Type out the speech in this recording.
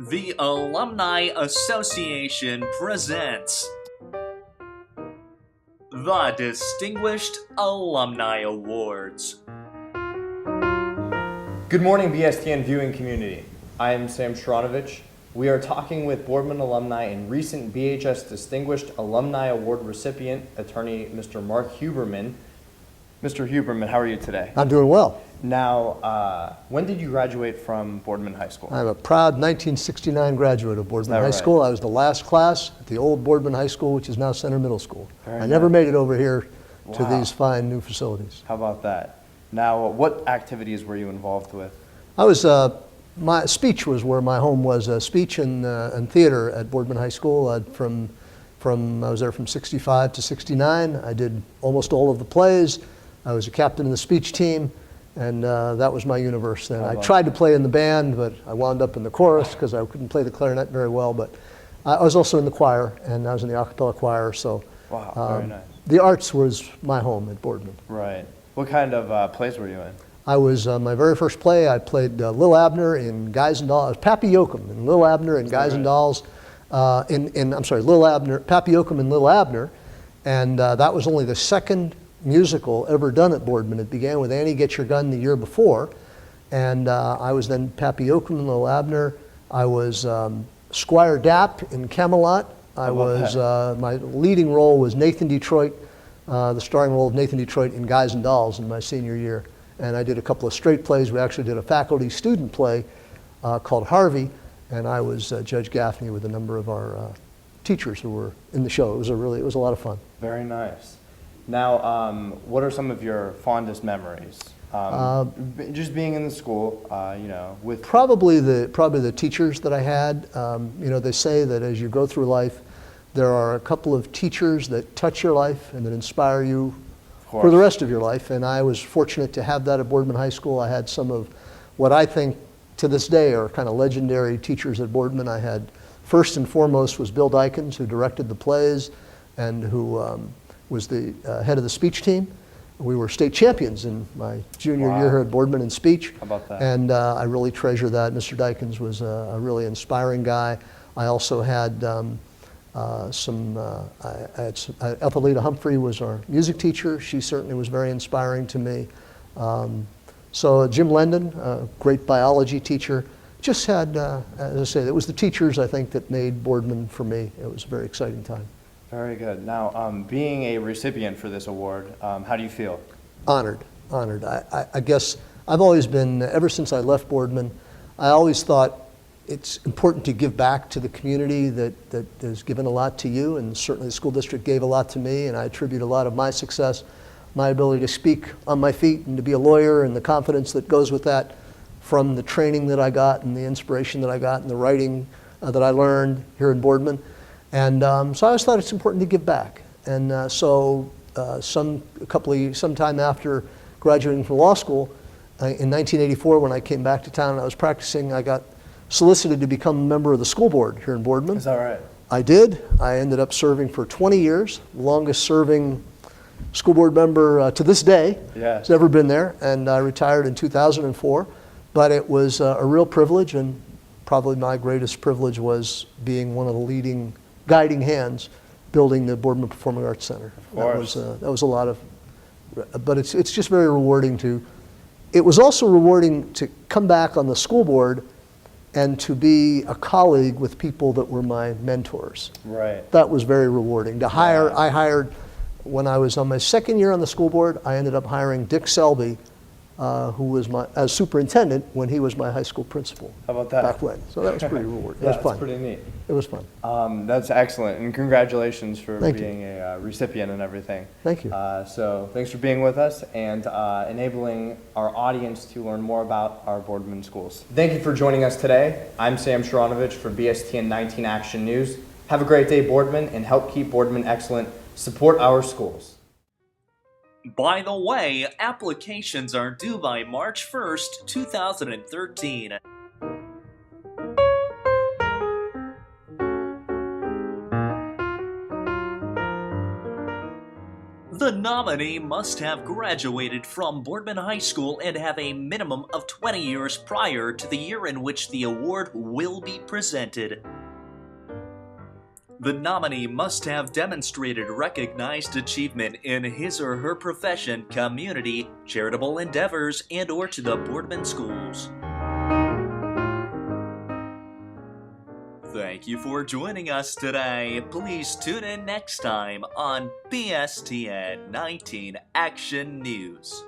The Alumni Association presents the Distinguished Alumni Awards. Good morning, BSTN viewing community. I am Sam Shronovich. We are talking with Boardman alumni and recent BHS Distinguished Alumni Award recipient, attorney Mr. Mark Huberman. Mr. Huberman, how are you today? I'm doing well. Now, when did you graduate from Boardman High School? I'm a proud 1969 graduate of Boardman High right? School. I was the last class at the old Boardman High School, which is now Center Middle School. Very I never nice. made it over here to Wow. these fine new facilities. How about that? Now, what activities were you involved with? I was, my speech was where my home was, speech and theater at Boardman High School. I was there from 65 to 69. I did almost all of the plays. I was a captain of the speech team. And that was my universe then. I tried to play in the band, but I wound up in the chorus because I couldn't play the clarinet very well. But I was also in the choir, and I was in the a cappella choir. So Wow, very nice. the arts was my home at Boardman. Right. What kind of plays were you in? I was, my very first play, I played Lil Abner in Guys and Dolls. I was Pappy Yoakum in Lil Abner and Guys and Dolls. Lil Abner, Pappy Yoakum and Lil Abner. And that was only the second musical ever done at Boardman. It began with Annie Get Your Gun the year before, and I was then Pappy Yoakum and Lil Abner. I was Squire Dapp in Camelot. I was my leading role was Nathan Detroit, the starring role of Nathan Detroit in Guys and Dolls in my senior year. And I did a couple of straight plays. We actually did a faculty student play called Harvey, and I was Judge Gaffney with a number of our teachers who were in the show. It was a lot of fun. Very nice. Now, what are some of your fondest memories? Just being in the school, with probably the teachers that I had. They say that as you go through life, there are a couple of teachers that touch your life and that inspire you for the rest of your life. And I was fortunate to have that at Boardman High School. I had some of what I think to this day are kind of legendary teachers at Boardman. I had first and foremost was Bill Dykins, who directed the plays and who was the head of the speech team. We were state champions in my junior year here at Boardman in speech. How about that? And I really treasure that. Mr. Dykins was a really inspiring guy. I also had Ethelita Humphrey was our music teacher. She certainly was very inspiring to me. So Jim Lendon, a great biology teacher. Just had, as I say, it was the teachers, I think, that made Boardman for me. It was a very exciting time. Very good. Now, being a recipient for this award, how do you feel? Honored. I guess I've always been, ever since I left Boardman, I always thought it's important to give back to the community that has given a lot to you, and certainly the school district gave a lot to me, and I attribute a lot of my success, my ability to speak on my feet and to be a lawyer and the confidence that goes with that from the training that I got and the inspiration that I got and the writing that I learned here in Boardman. And so I always thought it's important to give back. And sometime after graduating from law school, in 1984, when I came back to town and I was practicing, I got solicited to become a member of the school board here in Boardman. Is that right? I did. I ended up serving for 20 years, longest serving school board member to this day. Yes. Has ever been there. And I retired in 2004. But it was a real privilege, and probably my greatest privilege was being one of the leading guiding hands building the Boardman Performing Arts Center. Of course. That was a lot of, but it's just very rewarding it was also rewarding to come back on the school board and to be a colleague with people that were my mentors. Right. That was very rewarding. I hired, when I was on my second year on the school board, I ended up hiring Dick Selby, who was as superintendent when he was my high school principal. How about that? Back when. So that was pretty rewarding. Yeah, It was fun. that's pretty neat. It was fun. That's excellent, and congratulations for Thank you. being a recipient and everything. Thank you. So thanks for being with us and enabling our audience to learn more about our Boardman schools. Thank you for joining us today. I'm Sam Shronovich for BSTN 19 Action News. Have a great day, Boardman, and help keep Boardman excellent. Support our schools. By the way, applications are due by March 1st, 2013. The The nominee must have graduated from Boardman High School and have a minimum of 20 years prior to the year in which the award will be presented. The nominee must have demonstrated recognized achievement in his or her profession, community, charitable endeavors, and/or to the Boardman schools. Thank you for joining us today. Please tune in next time on BSTN 19 Action News.